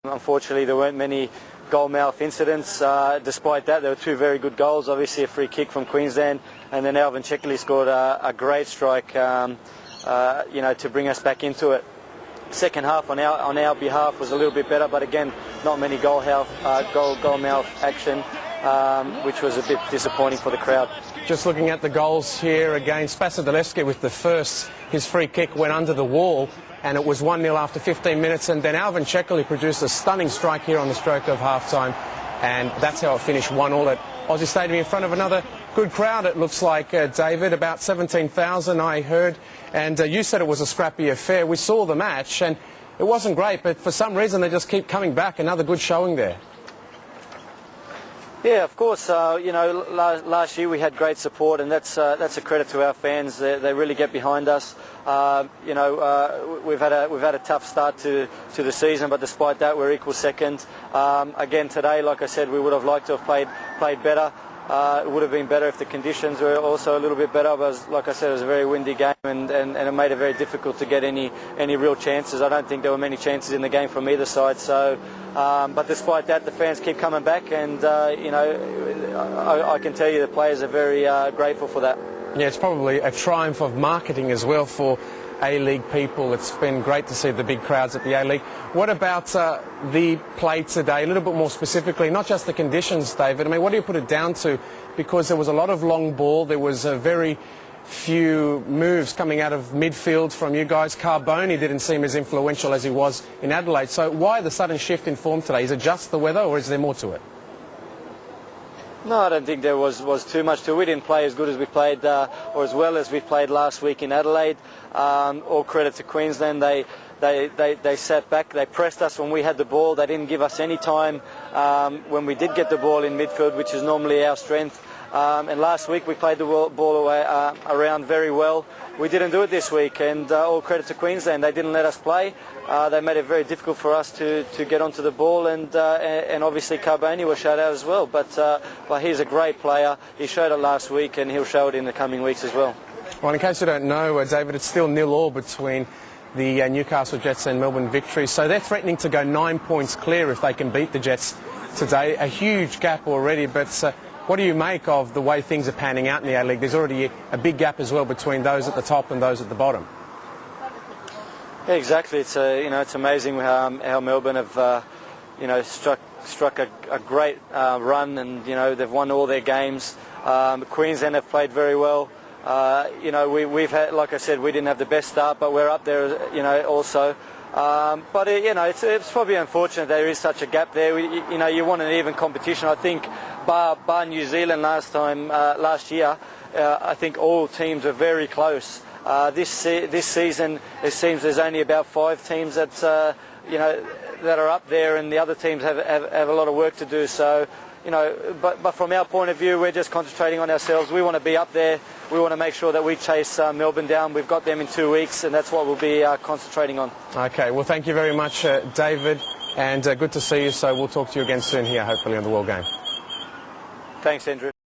Unfortunately, there weren't many goal mouth incidents. Despite that, there were two very good goals. Obviously, a free kick from Queensland, and then Zdrilic scored a great strike, to bring us back into it. Second half on our behalf was a little bit better, but again, not many goal mouth action, which was a bit disappointing for the crowd. Just looking at the goals here again, Zdrilic with the first, his free kick went under the wall, and it was 1-0 after 15 minutes, and then Zdrilic produced a stunning strike here on the stroke of half-time, and that's how it finished 1-1 at Aussie Stadium in front of another good crowd, it looks like, David, about 17,000 I heard, and you said it was a scrappy affair. We saw the match, and it wasn't great, but for some reason they just keep coming back. Another good showing there. Yeah, of course. Last year we had great support, and that's a credit to our fans. They really get behind us. We've had a tough start to the season, but despite that, we're equal second. Again today, like I said, we would have liked to have played better. It would have been better if the conditions were also a little bit better. But like I said, it was a very windy game, and it made it very difficult to get any real chances. I don't think there were many chances in the game from either side. So, but despite that, the fans keep coming back, and I can tell you the players are very grateful for that. Yeah, it's probably a triumph of marketing as well for A-League people. It's been great to see the big crowds at the A-League. What about the play today, a little bit more specifically, not just the conditions, David? I mean, what do you put it down to? Because there was a lot of long ball, there was a very few moves coming out of midfield from you guys. Carboni didn't seem as influential as he was in Adelaide. So why the sudden shift in form today? Is it just the weather, or is there more to it? No, I don't think there was too much to it. We didn't play as good as we played, or as well as we played last week in Adelaide. All credit to Queensland. They sat back, they pressed us when we had the ball. They didn't give us any time when we did get the ball in midfield, which is normally our strength. And last week we played the ball away, around very well. We didn't do it this week, and all credit to Queensland. They didn't let us play. They made it very difficult for us to get onto the ball, and obviously Carboni was shut out as well. But he's a great player. He showed it last week, and he'll show it in the coming weeks as well. Well, in case you don't know, David, it's still 0-0 between the Newcastle Jets and Melbourne Victory. So they're threatening to go 9 points clear if they can beat the Jets today. A huge gap already, but what do you make of the way things are panning out in the A-League? There's already a big gap as well between those at the top and those at the bottom. Yeah, exactly. It's amazing how Melbourne have struck a great run, and they've won all their games. Queensland have played very well. We've had, like I said, we didn't have the best start, but we're up there, also. But it's probably unfortunate there is such a gap there. You want an even competition. I think, bar New Zealand last year, I think all teams are very close. This season, it seems there's only about 5 teams that that are up there, and the other teams have a lot of work to do. So, but from our point of view, we're just concentrating on ourselves. We want to be up there. We want to make sure that we chase Melbourne down. We've got them in 2 weeks, and that's what we'll be concentrating on. Okay, well, thank you very much, David, and good to see you. So we'll talk to you again soon here, hopefully, on the World Game. Thanks, Andrew.